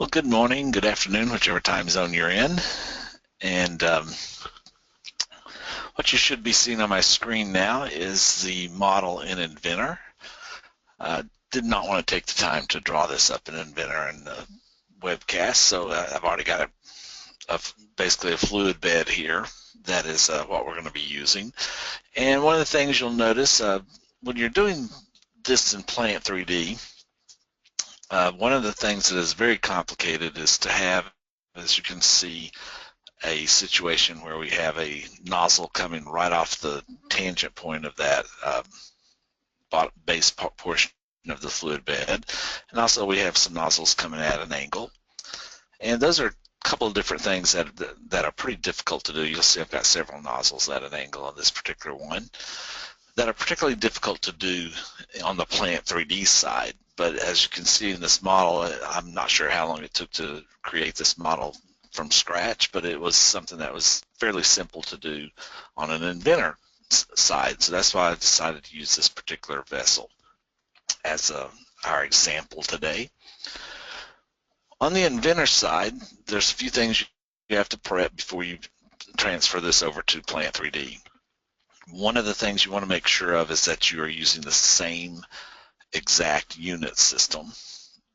Well, good morning, good afternoon, whichever time zone you're in. And what you should be seeing on my screen now is the model in Inventor. Did not want to take the time to draw this up in Inventor and the webcast, so I've already got basically a fluid bed here. That is what we're going to be using. And one of the things you'll notice when you're doing this in Plant 3D, one of the things that is very complicated is to have, as you can see, a situation where we have a nozzle coming right off the tangent point of that base portion of the fluid bed, and also we have some nozzles coming at an angle. And those are a couple of different things that are pretty difficult to do. You'll see I've got several nozzles at an angle on this particular one that are particularly difficult to do on the Plant 3D side. But as you can see in this model, I'm not sure how long it took to create this model from scratch, but it was something that was fairly simple to do on an Inventor side. So that's why I decided to use this particular vessel as our example today. On the Inventor side, there's a few things you have to prep before you transfer this over to Plant 3D. One of the things you want to make sure of is that you are using the same exact unit system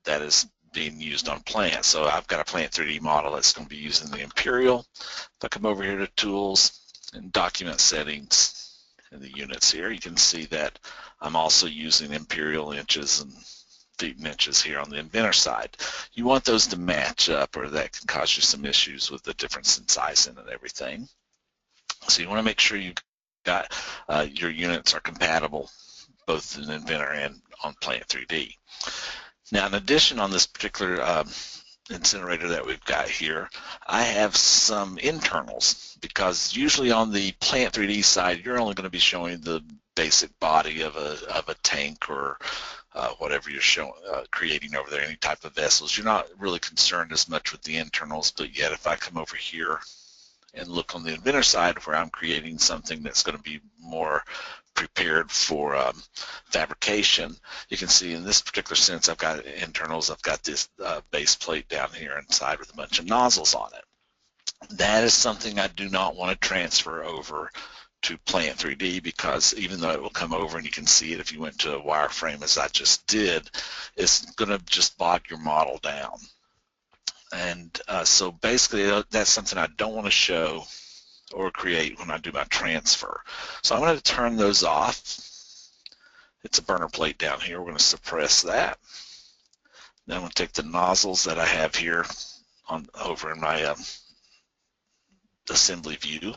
that is being used on Plant. So I've got a Plant 3D model that's going to be using the Imperial. If I come over here to Tools and Document Settings and the units here, you can see that I'm also using Imperial inches and feet and inches here on the Inventor side. You want those to match up, or that can cause you some issues with the difference in sizing and everything. So you want to make sure you've got your units are compatible both in Inventor and on Plant 3D. Now, in addition, on this particular incinerator that we've got here, I have some internals, because usually on the Plant 3D side, you're only going to be showing the basic body of a tank or whatever you're creating over there, any type of vessels. You're not really concerned as much with the internals, but yet if I come over here and look on the Inventor side where I'm creating something that's going to be more prepared for fabrication, you can see in this particular sense I've got internals. I've got this base plate down here inside with a bunch of nozzles on it. That is something I do not want to transfer over to Plant 3D, because even though it will come over and you can see it if you went to a wireframe as I just did, it's going to just bog your model down. And so basically that's something I don't want to show or create when I do my transfer. So I'm going to turn those off. It's a burner plate down here. We're going to suppress that. Then I'm going to take the nozzles that I have here over in my assembly view,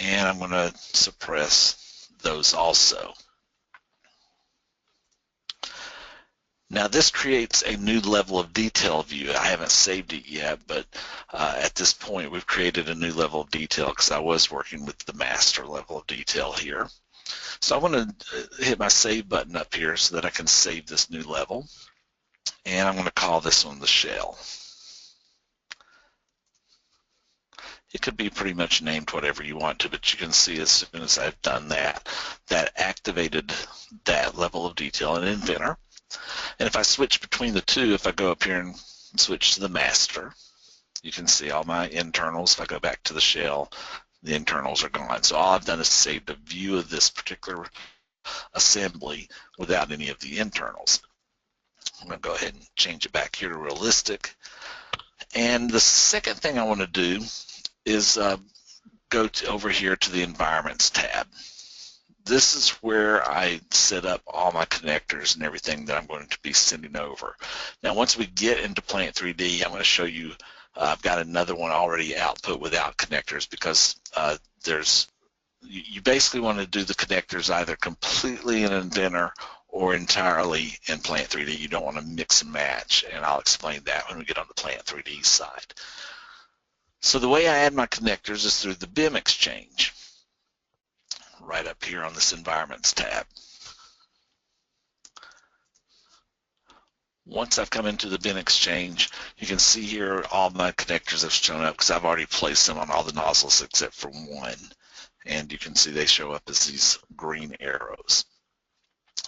and I'm going to suppress those also. Now this creates a new level of detail view. I haven't saved it yet, but at this point we've created a new level of detail because I was working with the master level of detail here. So I want to hit my save button up here so that I can save this new level, and I'm going to call this one the shell. It could be pretty much named whatever you want to, but you can see as soon as I've done that, that activated that level of detail in Inventor. And if I switch between the two, if I go up here and switch to the master, you can see all my internals. If I go back to the shell, the internals are gone. So all I've done is saved a view of this particular assembly without any of the internals. I'm going to go ahead and change it back here to realistic. And the second thing I want to do is go over here to the Environments tab. This is where I set up all my connectors and everything that I'm going to be sending over. Now once we get into Plant 3D, I'm going to show you, I've got another one already output without connectors, because you basically want to do the connectors either completely in Inventor or entirely in Plant 3D. You don't want to mix and match, and I'll explain that when we get on the Plant 3D side. So the way I add my connectors is through the BIM Exchange, right up here on this Environments tab. Once I've come into the BIM Exchange, you can see here all my connectors have shown up because I've already placed them on all the nozzles except for one. And you can see they show up as these green arrows.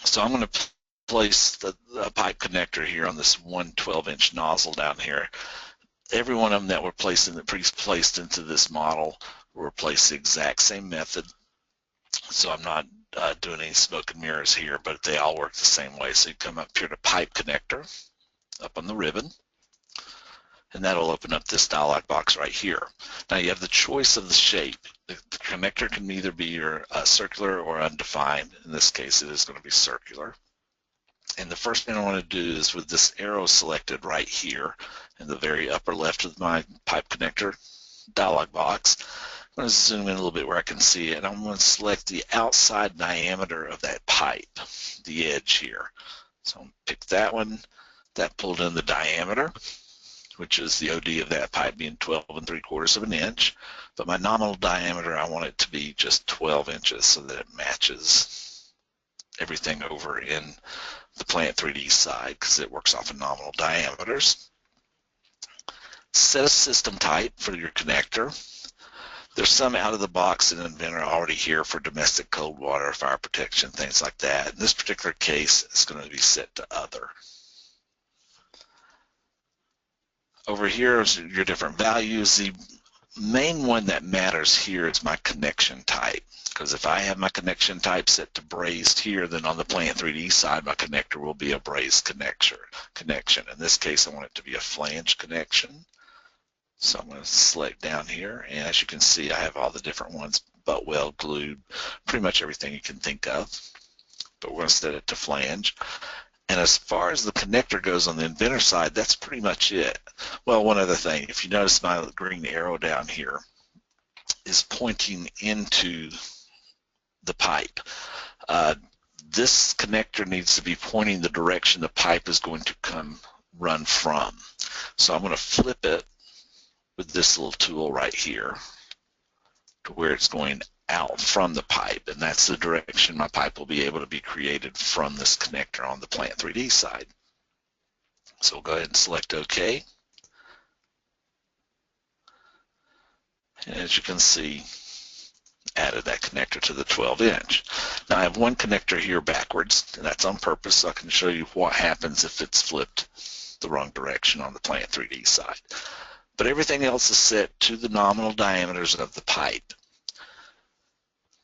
So I'm going to place the pipe connector here on this 112-inch nozzle down here, every one of them that were placed into this model were placed the exact same method. So I'm not doing any smoke and mirrors here, but they all work the same way. So you come up here to pipe connector, up on the ribbon, and that'll open up this dialog box right here. Now you have the choice of the shape. The connector can either be circular or undefined. In this case, it is going to be circular. And the first thing I want to do is, with this arrow selected right here in the very upper left of my pipe connector dialog box, I'm going to zoom in a little bit where I can see it, and I'm going to select the outside diameter of that pipe, the edge here. So I'm going to pick that one. That pulled in the diameter, which is the OD of that pipe being 12 3/4 of an inch. But my nominal diameter, I want it to be just 12 inches so that it matches everything over in the Plant 3D side, because it works off of nominal diameters. Set a system type for your connector. There's some out of the box in Inventor already here for domestic cold water, fire protection, things like that. In this particular case, it's going to be set to other. Over here is your different values. The main one that matters here is my connection type, because if I have my connection type set to brazed here, then on the Plant 3D side, my connector will be a brazed connection. In this case, I want it to be a flange connection. So I'm going to select down here, and as you can see, I have all the different ones, butt weld, glued, pretty much everything you can think of. But we're going to set it to flange. And as far as the connector goes on the Inventor side, that's pretty much it. Well, one other thing, if you notice my green arrow down here is pointing into the pipe. This connector needs to be pointing the direction the pipe is going to run from. So I'm going to flip it with this little tool right here to where it's going out from the pipe, and that's the direction my pipe will be able to be created from this connector on the Plant 3D side. So we'll go ahead and select OK. And as you can see, added that connector to the 12-inch. Now I have one connector here backwards, and that's on purpose, so I can show you what happens if it's flipped the wrong direction on the Plant 3D side. But everything else is set to the nominal diameters of the pipe.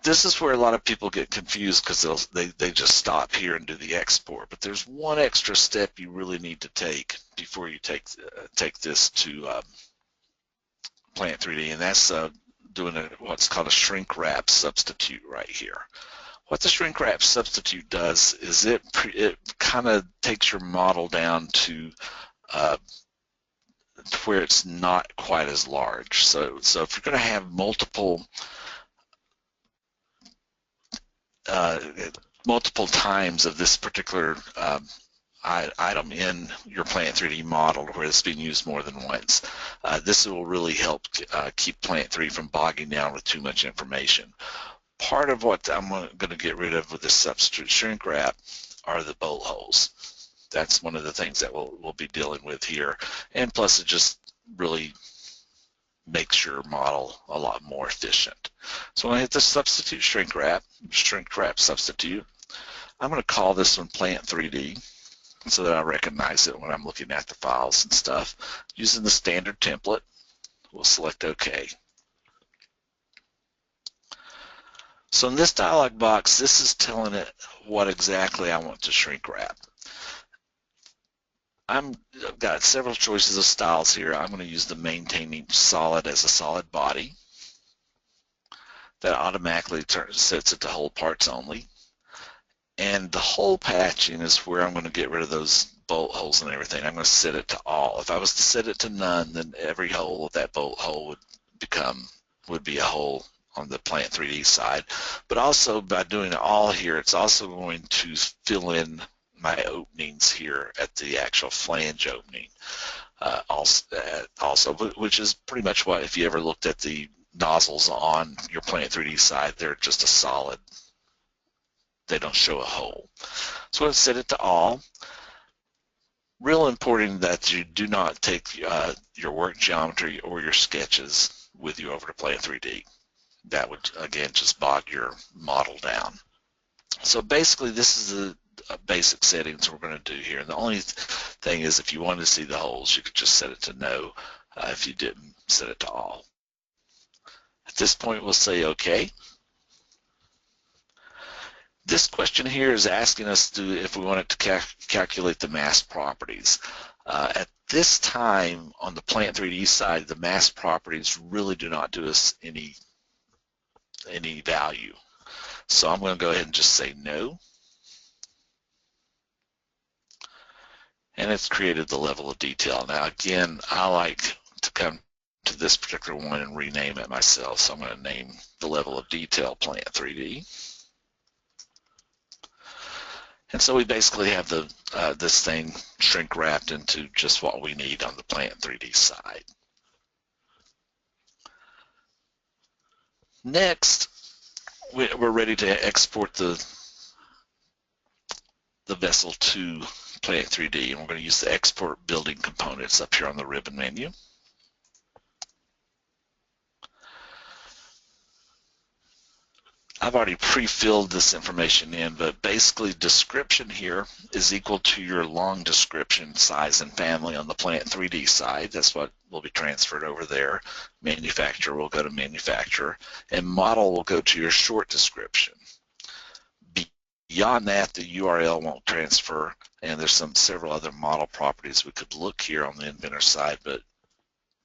This is where a lot of people get confused, because they just stop here and do the export. But there's one extra step you really need to take before you take this to Plant 3D, and that's doing what's called a shrink wrap substitute right here. What the shrink wrap substitute does is it kind of takes your model down to where it's not quite as large. So if you're going to have multiple times of this particular item in your Plant 3D model where it's being used more than once, this will really help keep Plant 3 from bogging down with too much information. Part of what I'm going to get rid of with this substitute shrink wrap are the bolt holes. That's one of the things that we'll be dealing with here, and plus it just really makes your model a lot more efficient. So when I hit the substitute shrink wrap substitute, I'm going to call this one Plant 3D so that I recognize it when I'm looking at the files and stuff. Using the standard template, we'll select OK. So in this dialog box, this is telling it what exactly I want to shrink wrap. I've got several choices of styles here. I'm going to use the maintaining solid as a solid body. That automatically sets it to whole parts only. And the hole patching is where I'm going to get rid of those bolt holes and everything. I'm going to set it to all. If I was to set it to none, then every hole of that bolt hole would be a hole on the Plant 3D side. But also by doing it all here, it's also going to fill in my openings here at the actual flange opening also, which is pretty much what, if you ever looked at the nozzles on your Plant 3D side, they're just a solid. They don't show a hole. So let's set it to all. Real important that you do not take your work geometry or your sketches with you over to Plant 3D. That would, again, just bog your model down. So basically, this is basic settings we're going to do here. And the only thing is, if you wanted to see the holes, you could just set it to no. If you didn't, set it to all. At this point, we'll say OK. This question here is asking us if we wanted to calculate the mass properties. At this time, on the Plant 3D side, the mass properties really do not do us any value. So I'm going to go ahead and just say no. And it's created the level of detail. Now again, I like to come to this particular one and rename it myself. So I'm going to name the level of detail Plant 3D. And so we basically have this thing shrink wrapped into just what we need on the Plant 3D side. Next, we're ready to export the vessel to Plant 3D, and we're going to use the export building components up here on the ribbon menu. I've already pre-filled this information in, but basically description here is equal to your long description, size, and family on the Plant 3D side. That's what will be transferred over there. Manufacturer will go to manufacturer, and model will go to your short description. Beyond that, the URL won't transfer, and there's several other model properties we could look here on the Inventor side, but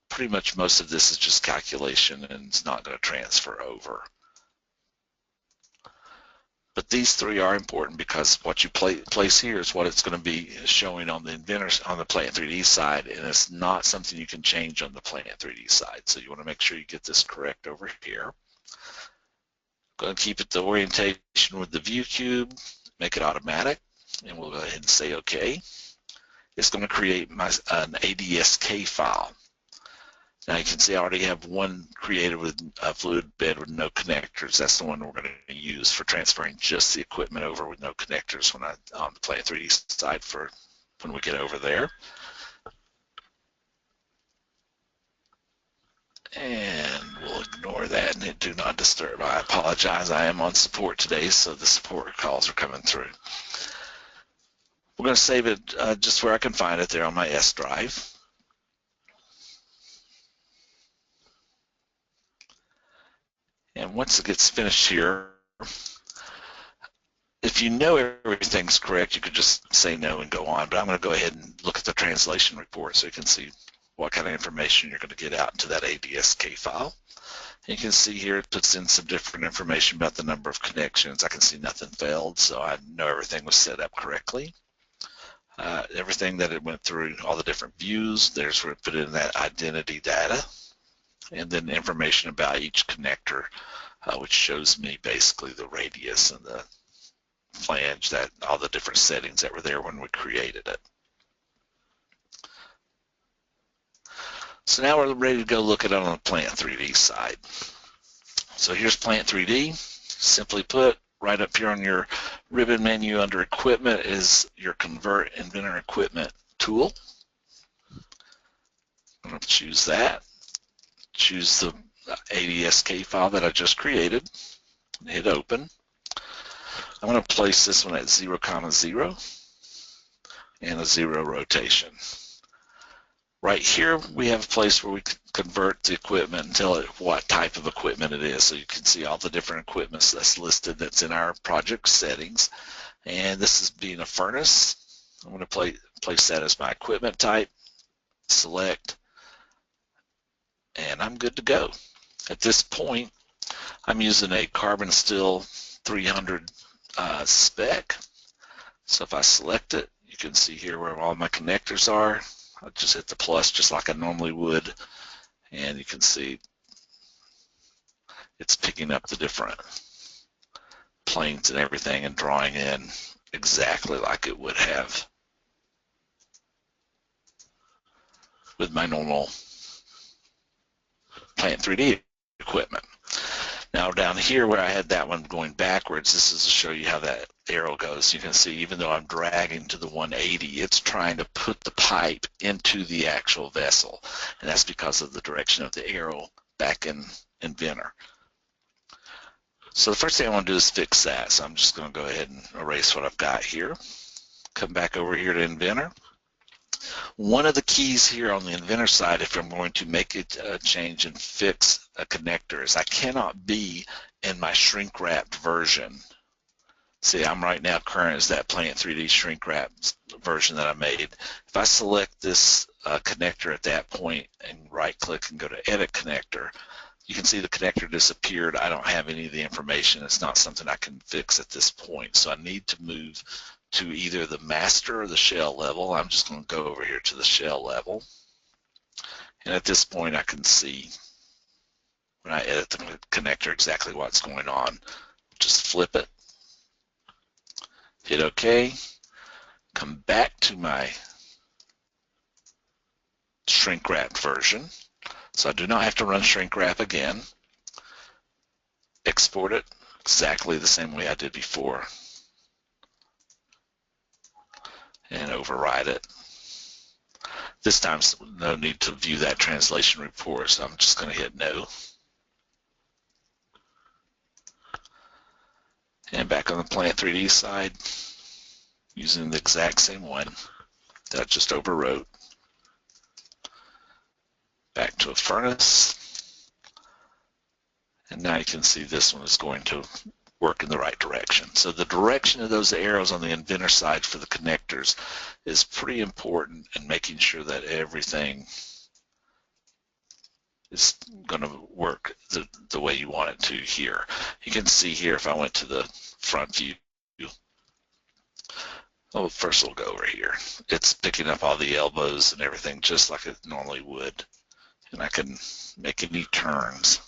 pretty much most of this is just calculation and it's not going to transfer over. But these three are important because what you place here is what it's going to be showing on the Inventor, on the Plant 3D side, and it's not something you can change on the Plant 3D side. So you want to make sure you get this correct over here. Going to keep it the orientation with the view cube, make it automatic, and we'll go ahead and say OK. It's going to create an ADSK file. Now you can see I already have one created with a fluid bed with no connectors. That's the one we're going to use for transferring just the equipment over with no connectors on the Plant 3D side for when we get over there. And we'll ignore that and hit do not disturb. I apologize. I am on support today, so the support calls are coming through. We're going to save it just where I can find it there on my S drive. And once it gets finished here, if you know everything's correct, you could just say no and go on. But I'm going to go ahead and look at the translation report so you can see what kind of information you're going to get out into that ADSK file. And you can see here it puts in some different information about the number of connections. I can see nothing failed, so I know everything was set up correctly. Everything that it went through, all the different views, there's where it put in that identity data. And then information about each connector, which shows me basically the radius and the flange, that all the different settings that were there when we created it. So now we're ready to go look at it on the Plant 3D side. So here's Plant 3D. Simply put, right up here on your ribbon menu under Equipment is your Convert Inventor Equipment tool. I'm going to choose that. Choose the ADSK file that I just created, hit open. I'm going to place this one at 0, 0 and a 0 rotation. Right here we have a place where we can convert the equipment and tell it what type of equipment it is. So you can see all the different equipments that's listed that's in our project settings. And this is being a furnace. I'm going to place that as my equipment type, select, and I'm good to go. At this point, I'm using a carbon steel 300 spec. So if I select it, you can see here where all my connectors are. I'll just hit the plus just like I normally would, and you can see it's picking up the different planes and everything and drawing in exactly like it would have with my normal Plant 3D equipment. Now down here where I had that one going backwards, this is to show you how that arrow goes. You can see even though I'm dragging to the 180, it's trying to put the pipe into the actual vessel, and that's because of the direction of the arrow back in Inventor. So the first thing I want to do is fix that. So I'm just going to go ahead and erase what I've got here. Come back over here to Inventor. One of the keys here on the Inventor side, if I'm going to make a change and fix a connector, is I cannot be in my shrink wrapped version. See, I'm right now current as that Plant 3D shrink wrapped version that I made. If I select this connector at that point and right click and go to Edit Connector, you can see the connector disappeared. I don't have any of the information. It's not something I can fix at this point. So I need to move to either the master or the shell level. I'm just going to go over here to the shell level. And at this point I can see when I edit the connector exactly what's going on. Just flip it, hit OK, come back to my shrink wrapped version. So I do not have to run shrink wrap again. Export it exactly the same way I did before. And override it. This time, no need to view that translation report, so I'm just going to hit no. And back on the Plant 3D side, using the exact same one that I just overwrote. Back to a furnace. And now you can see this one is going to work in the right direction. So the direction of those arrows on the Inventor side for the connectors is pretty important in making sure that everything is going to work the way you want it to here. You can see here if I went to the front view, oh, first we'll go over here. It's picking up all the elbows and everything just like it normally would. And I can make any turns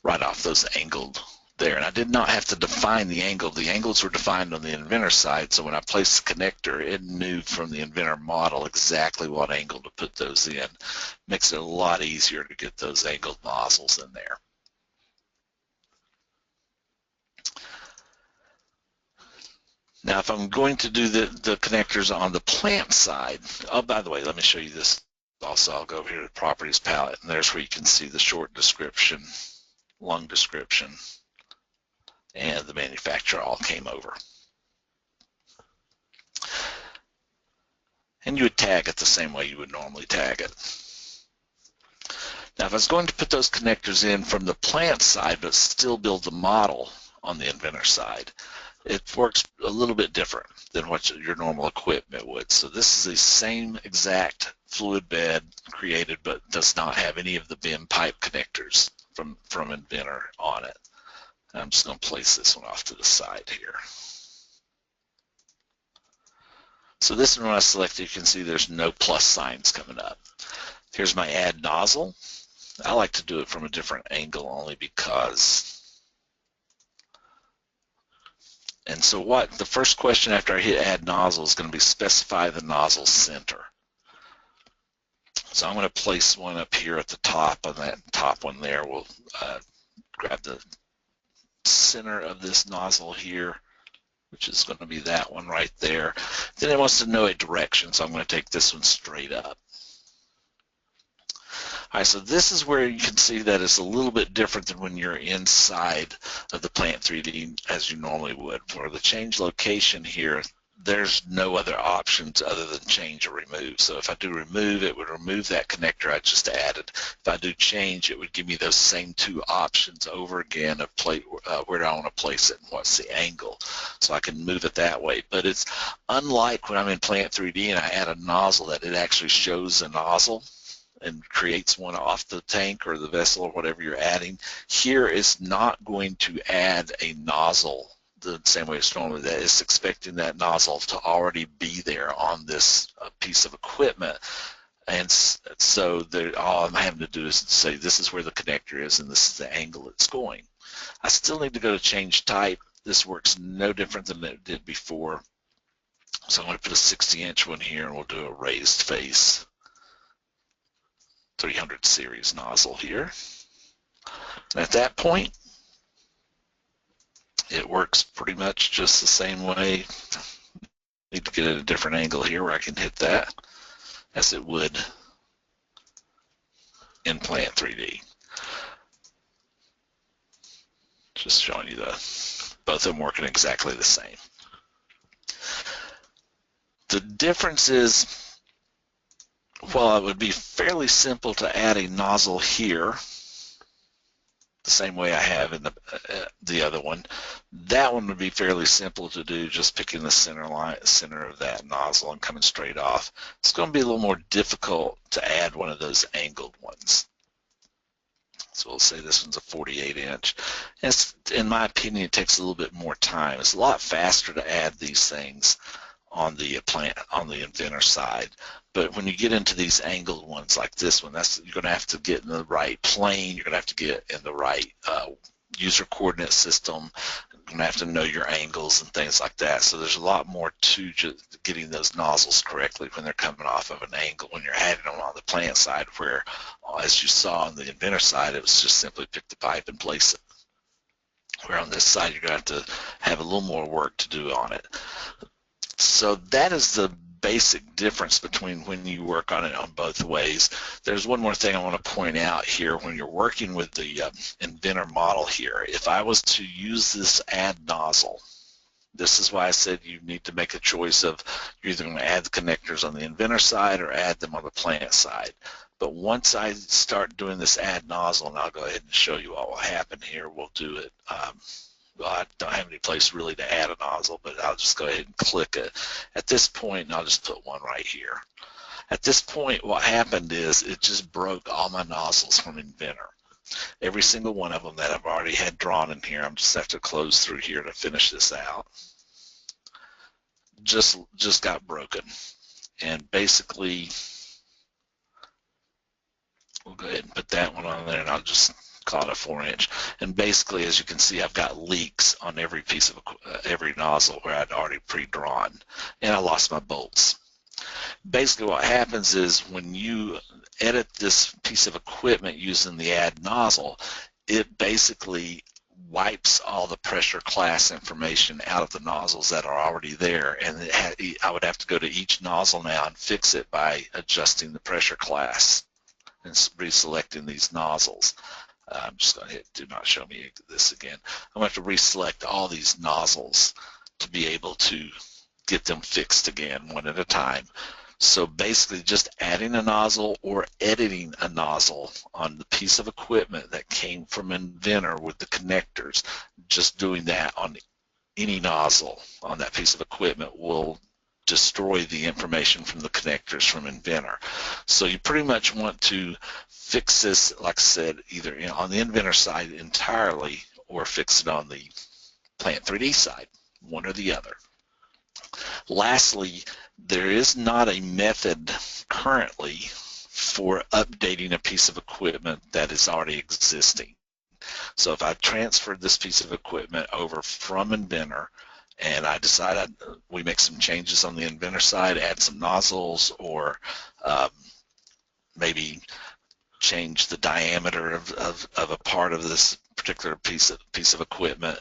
right off those angled there. And I did not have to define the angle. The angles were defined on the Inventor side, so when I placed the connector, it knew from the Inventor model exactly what angle to put those in. Makes it a lot easier to get those angled nozzles in there. Now if I'm going to do the connectors on the plant side, oh, by the way, let me show you this also. I'll go over here to the Properties palette, and there's where you can see the short description, long description, and the manufacturer all came over. And you would tag it the same way you would normally tag it. Now if I was going to put those connectors in from the plant side but still build the model on the Inventor side, it works a little bit different than what your normal equipment would. So this is the same exact fluid bed created but does not have any of the BIM pipe connectors from Inventor on it. I'm just going to place this one off to the side here. So this one when I select it, you can see there's no plus signs coming up. Here's my add nozzle. I like to do it from a different angle only because. And so the first question after I hit add nozzle is going to be specify the nozzle center. So I'm going to place one up here at the top. On that top one there, we'll grab the center of this nozzle here, which is going to be that one right there. Then it wants to know a direction, so I'm going to take this one straight up. All right, so this is where you can see that it's a little bit different than when you're inside of the Plant 3D as you normally would. For the change location here, there's no other options other than change or remove. So if I do remove, it would remove that connector I just added. If I do change, it would give me those same two options over again of where do I want to place it and what's the angle. So I can move it that way. But it's unlike when I'm in Plant 3D and I add a nozzle that it actually shows a nozzle and creates one off the tank or the vessel or whatever you're adding. Here it's not going to add a nozzle the same way it's normally that. It's expecting that nozzle to already be there on this piece of equipment. And so all I'm having to do is say this is where the connector is and this is the angle it's going. I still need to go to change type. This works no different than it did before. So I'm going to put a 60-inch one here and we'll do a raised face 300 series nozzle here. And at that point, it works pretty much just the same way. Need to get at a different angle here where I can hit that as it would in Plant 3D. Just showing you both of them working exactly the same. The difference is, while it would be fairly simple to add a nozzle here, the same way I have in the other one, that one would be fairly simple to do, just picking the center of that nozzle and coming straight off. It's going to be a little more difficult to add one of those angled ones. So we'll say this one's a 48-inch. In my opinion, it takes a little bit more time. It's a lot faster to add these things on the Inventor side. But when you get into these angled ones like this one, you're going to have to get in the right plane. You're going to have to get in the right user coordinate system. You're going to have to know your angles and things like that. So there's a lot more to just getting those nozzles correctly when they're coming off of an angle. When you're adding them on the plant side, where, as you saw on the Inventor side, it was just simply pick the pipe and place it. Where on this side, you're going to have a little more work to do on it. So that is the basic difference between when you work on it on both ways. There's one more thing I want to point out here. When you're working with the Inventor model here, if I was to use this add nozzle, this is why I said you need to make a choice of you're either going to add the connectors on the Inventor side or add them on the plant side. But once I start doing this add nozzle, and I'll go ahead and show you what will happen here, we'll do it. Well, I don't have any place really to add a nozzle, but I'll just go ahead and click it. At this point, and I'll just put one right here. At this point, what happened is it just broke all my nozzles from Inventor. Every single one of them that I've already had drawn in here, I'm just have to close through here to finish this out. Just got broken. And basically, we'll go ahead and put that one on there, and I'll just call it a 4-inch. And basically, as you can see, I've got leaks on every piece of every nozzle where I'd already pre-drawn, and I lost my bolts. Basically, what happens is when you edit this piece of equipment using the add nozzle, it basically wipes all the pressure class information out of the nozzles that are already there, and I would have to go to each nozzle now and fix it by adjusting the pressure class and reselecting these nozzles. I'm just going to hit do not show me this again. I'm going to have to reselect all these nozzles to be able to get them fixed again one at a time. So basically just adding a nozzle or editing a nozzle on the piece of equipment that came from Inventor with the connectors, just doing that on any nozzle on that piece of equipment will destroy the information from the connectors from Inventor. So you pretty much want to fix this, like I said, either on the Inventor side entirely or fix it on the Plant 3D side, one or the other. Lastly, there is not a method currently for updating a piece of equipment that is already existing. So if I transferred this piece of equipment over from Inventor and I decide we make some changes on the Inventor side, add some nozzles, or maybe change the diameter of a part of this particular piece of equipment,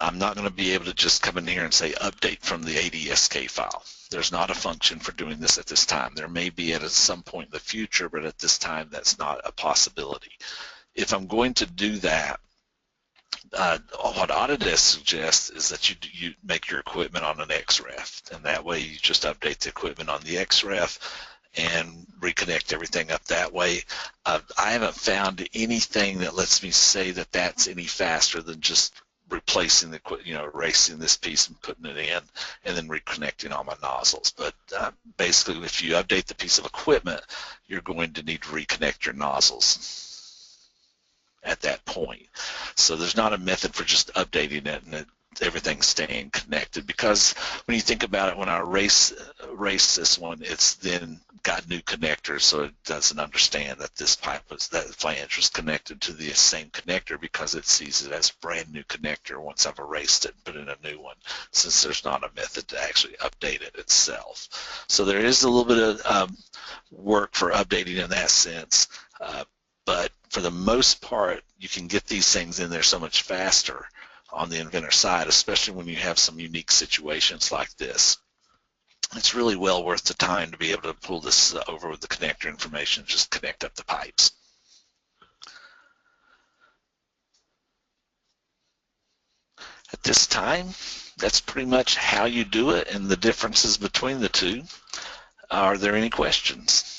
I'm not going to be able to just come in here and say update from the ADSK file. There's not a function for doing this at this time. There may be at some point in the future, but at this time that's not a possibility. If I'm going to do that, what Autodesk suggests is that you make your equipment on an XREF, and that way you just update the equipment on the XREF and reconnect everything up that way. I haven't found anything that lets me say that that's any faster than just replacing the, erasing this piece and putting it in, and then reconnecting all my nozzles. But basically, if you update the piece of equipment, you're going to need to reconnect your nozzles at that point. So there's not a method for just updating it and everything's staying connected, because when you think about it, when I erase this one, it's then got new connectors, so it doesn't understand that that flange was connected to the same connector, because it sees it as a brand new connector once I've erased it and put in a new one, since there's not a method to actually update it itself. So there is a little bit of work for updating in that sense, but for the most part, you can get these things in there so much faster on the Inventor side, especially when you have some unique situations like this. It's really well worth the time to be able to pull this over with the connector information and just connect up the pipes. At this time, that's pretty much how you do it and the differences between the two. Are there any questions?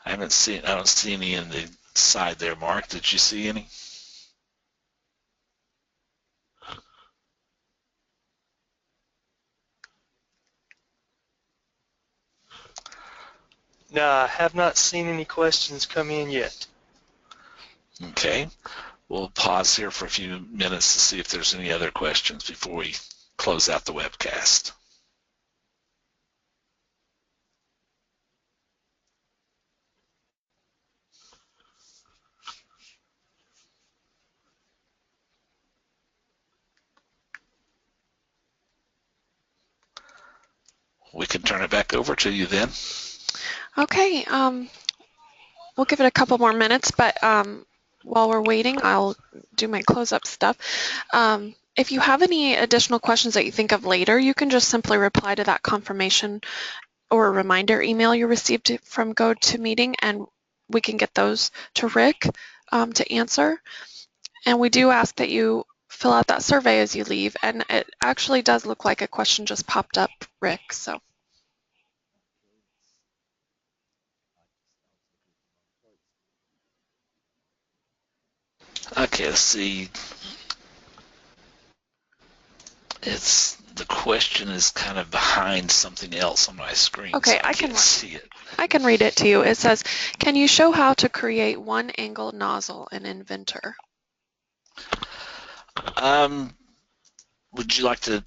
I don't see any in the side there, Mark. Did you see any? No, I have not seen any questions come in yet. Okay. We'll pause here for a few minutes to see if there's any other questions before we close out the webcast. We can turn it back over to you then. Okay, we'll give it a couple more minutes, but while we're waiting, I'll do my close-up stuff. If you have any additional questions that you think of later, you can just simply reply to that confirmation or reminder email you received from GoToMeeting, and we can get those to Rick to answer. And we do ask that you fill out that survey as you leave, and it actually does look like a question just popped up, Rick, so. Okay, let's see. The question is kind of behind something else on my screen, Okay, so I can't see it. I can read it to you. It says, can you show how to create one angle nozzle in Inventor? Would you like to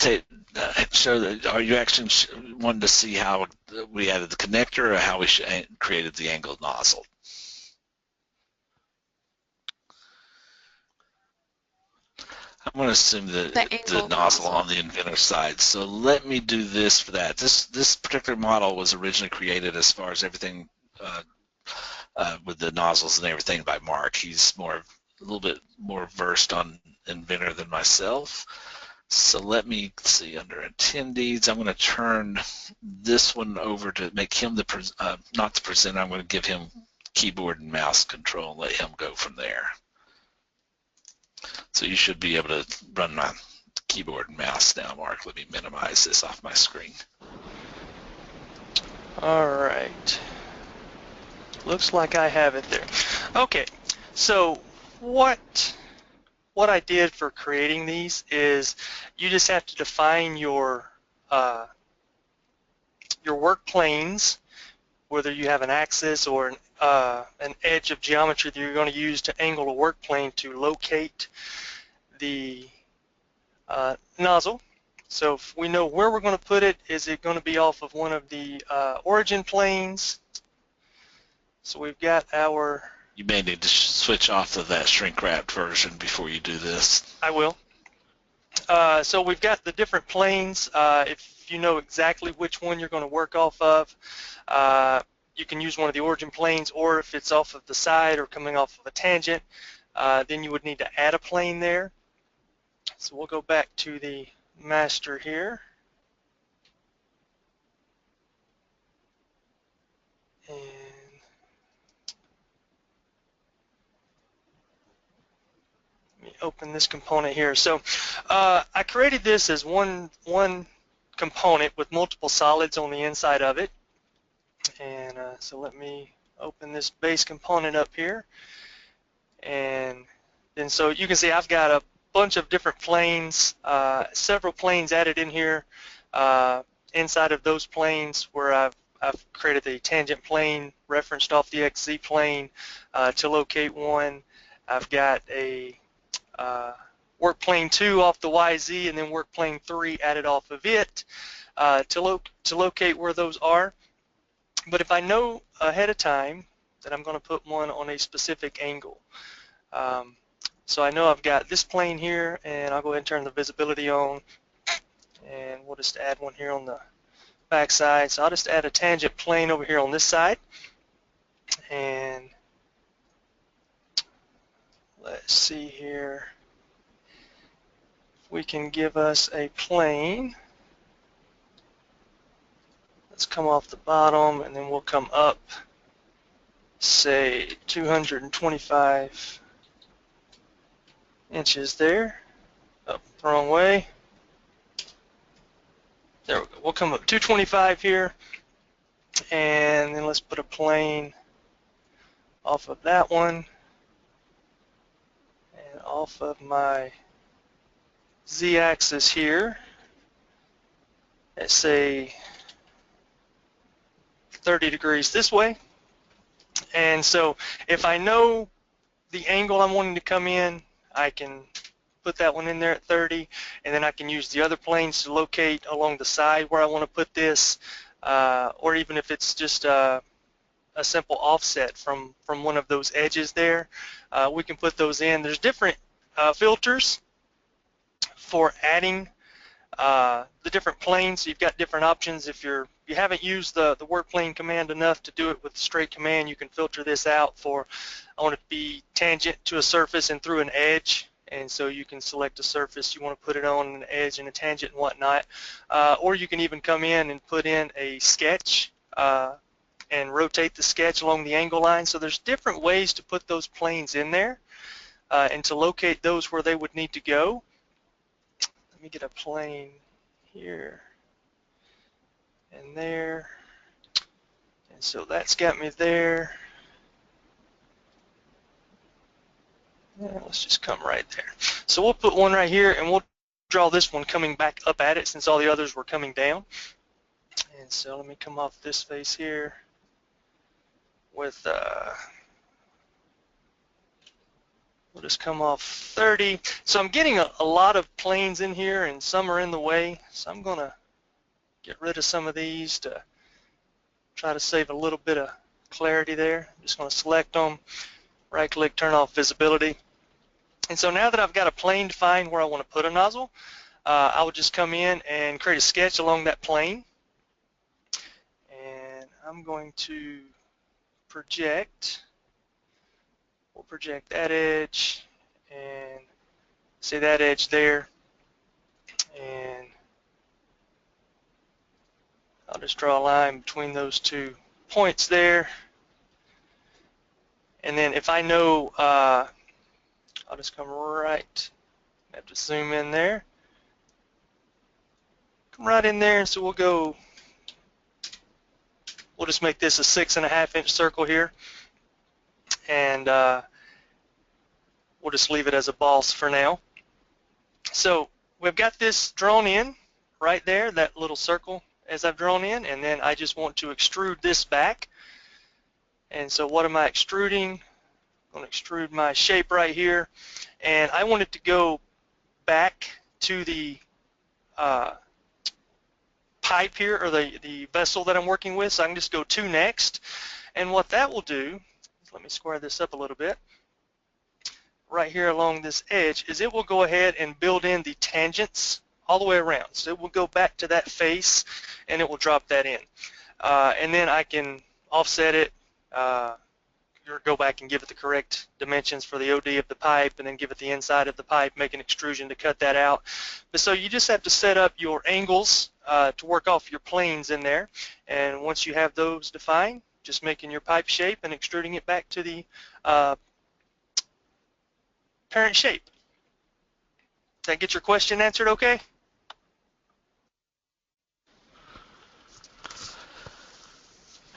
show that? Are you actually wanting to see how we added the connector or how we created the angled nozzle? I'm going to assume the nozzle on the Inventor side. So let me do this for that. This particular model was originally created as far as everything with the nozzles and everything by Mark. He's a little bit more versed on Inventor than myself. So let me see, under attendees, I'm going to turn this one over to make him not the presenter. I'm going to give him keyboard and mouse control and let him go from there. So you should be able to run my keyboard and mouse now, Mark. Let me minimize this off my screen. All right. Looks like I have it there. Okay, so what I did for creating these is you just have to define your work planes, whether you have an axis or an edge of geometry that you're going to use to angle a work plane to locate the nozzle. So if we know where we're going to put it, is it going to be off of one of the origin planes? So we've got our... You may need to switch off of that shrink-wrapped version before you do this. I will. So we've got the different planes. If you know exactly which one you're going to work off of, you can use one of the origin planes, or if it's off of the side or coming off of a tangent, then you would need to add a plane there. So we'll go back to the master here. And let me open this component here. So I created this as one component with multiple solids on the inside of it. And so let me open this base component up here. And then so you can see I've got a bunch of different planes, several planes added in here. Inside of those planes where I've created the tangent plane referenced off the XZ plane to locate one. I've got a work plane 2 off the YZ, and then work plane 3 added off of it to locate where those are. But if I know ahead of time that I'm going to put one on a specific angle, so I know I've got this plane here, and I'll go ahead and turn the visibility on, and we'll just add one here on the back side. So I'll just add a tangent plane over here on this side, and let's see here. We can give us a plane. let's come off the bottom, and then we'll come up, say 225 inches there. Up the wrong way. There we go. We'll come up 225 here, and then let's put a plane off of that one and off of my z-axis here at, say, 30 degrees this way. And so if I know the angle I'm wanting to come in, I can put that one in there at 30, and then I can use the other planes to locate along the side where I want to put this, or even if it's just a simple offset from one of those edges there, we can put those in. There's different filters for adding the different planes. You've got different options. If you haven't used the work plane command enough to do it with the straight command, you can filter this out for, I want it to be tangent to a surface and through an edge. And so you can select a surface you want to put it on, an edge and a tangent and whatnot. Or you can even come in and put in a sketch and rotate the sketch along the angle line. So there's different ways to put those planes in there and to locate those where they would need to go. Let me get a plane here and there. And so that's got me there. Yeah, let's just come right there. So we'll put one right here, and we'll draw this one coming back up at it since all the others were coming down. And so let me come off this face here with, we'll just come off 30. So I'm getting a lot of planes in here, and some are in the way. So I'm going to get rid of some of these to try to save a little bit of clarity there. I'm just going to select them, right-click, turn off visibility. And so now that I've got a plane defined where I want to put a nozzle, I will just come in and create a sketch along that plane. And I'm going to project. We'll project that edge and see that edge there. And I'll just draw a line between those 2 points there. And then if I know, I'll just come right, I have to zoom in there. Come right in there, and so we'll just make this a 6.5 inch circle here. And we'll just leave it as a boss for now. So we've got this drawn in right there, that little circle as I've drawn in, and then I just want to extrude this back. And so what am I extruding? I'm going to extrude my shape right here, and I want it to go back to the pipe here, or the vessel that I'm working with, so I can just go to next. And what that will do, let me square this up a little bit, right here along this edge, is it will go ahead and build in the tangents all the way around. So it will go back to that face, and it will drop that in. And then I can offset it, or go back and give it the correct dimensions for the OD of the pipe, and then give it the inside of the pipe, make an extrusion to cut that out. But so you just have to set up your angles to work off your planes in there, and once you have those defined, just making your pipe shape and extruding it back to the parent shape. Did that get your question answered okay?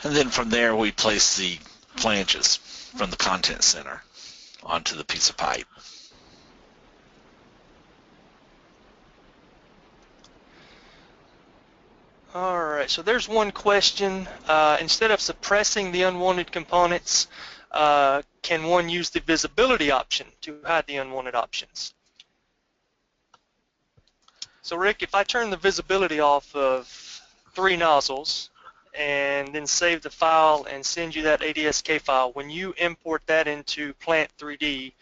And then from there we place the flanges from the content center onto the piece of pipe. All right, so there's one question. Instead of suppressing the unwanted components, can one use the visibility option to hide the unwanted options? So Rick, if I turn the visibility off of 3 nozzles and then save the file and send you that ADSK file, when you import that into Plant 3D,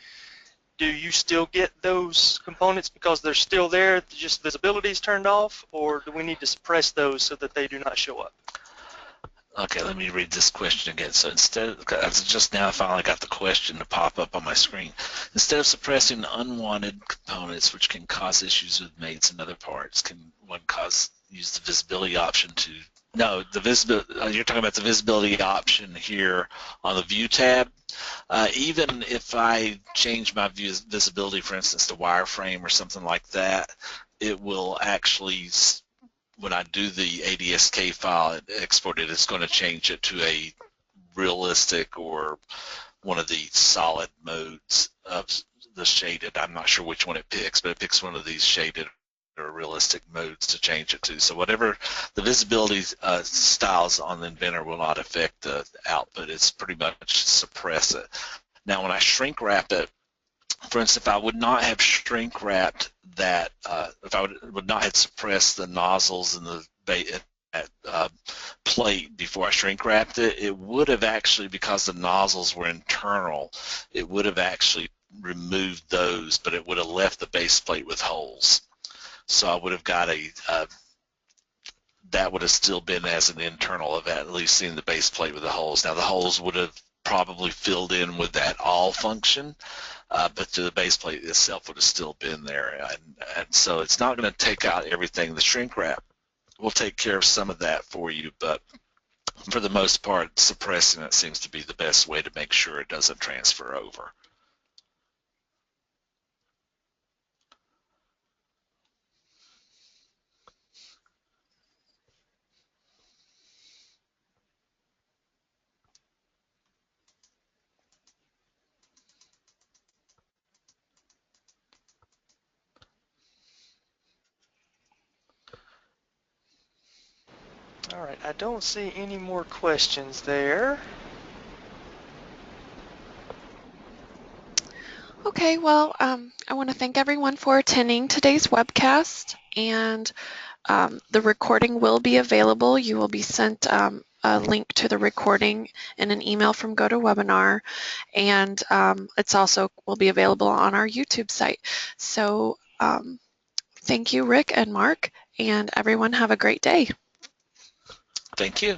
do you still get those components because they're still there, just visibility is turned off, or do we need to suppress those so that they do not show up? Okay, let me read this question again. So instead, just now I finally got the question to pop up on my screen. Instead of suppressing unwanted components which can cause issues with mates and other parts, can one use the visibility option to No, the visibility, you're talking about the visibility option here on the View tab. Even if I change my visibility, for instance, to wireframe or something like that, it will actually, when I do the ADSK file and export it, it's going to change it to a realistic or one of the solid modes of the shaded. I'm not sure which one it picks, but it picks one of these shaded or realistic modes to change it to. So whatever the visibility styles on the Inventor will not affect the output. It's pretty much suppress it. Now when I shrink wrap it, for instance, if I would not have shrink wrapped that, if I would not have suppressed the nozzles and the plate before I shrink wrapped it, it would have actually, because the nozzles were internal, it would have actually removed those, but it would have left the base plate with holes. So I would have got that would have still been as an internal of at least seeing the base plate with the holes. Now the holes would have probably filled in with that all function, but the base plate itself would have still been there. And so it's not going to take out everything. The shrink wrap will take care of some of that for you, but for the most part, suppressing it seems to be the best way to make sure it doesn't transfer over. All right, I don't see any more questions there. Okay, well, I want to thank everyone for attending today's webcast, and the recording will be available. You will be sent a link to the recording in an email from GoToWebinar, and it's also will be available on our YouTube site. So thank you, Rick and Mark, and everyone have a great day. Thank you.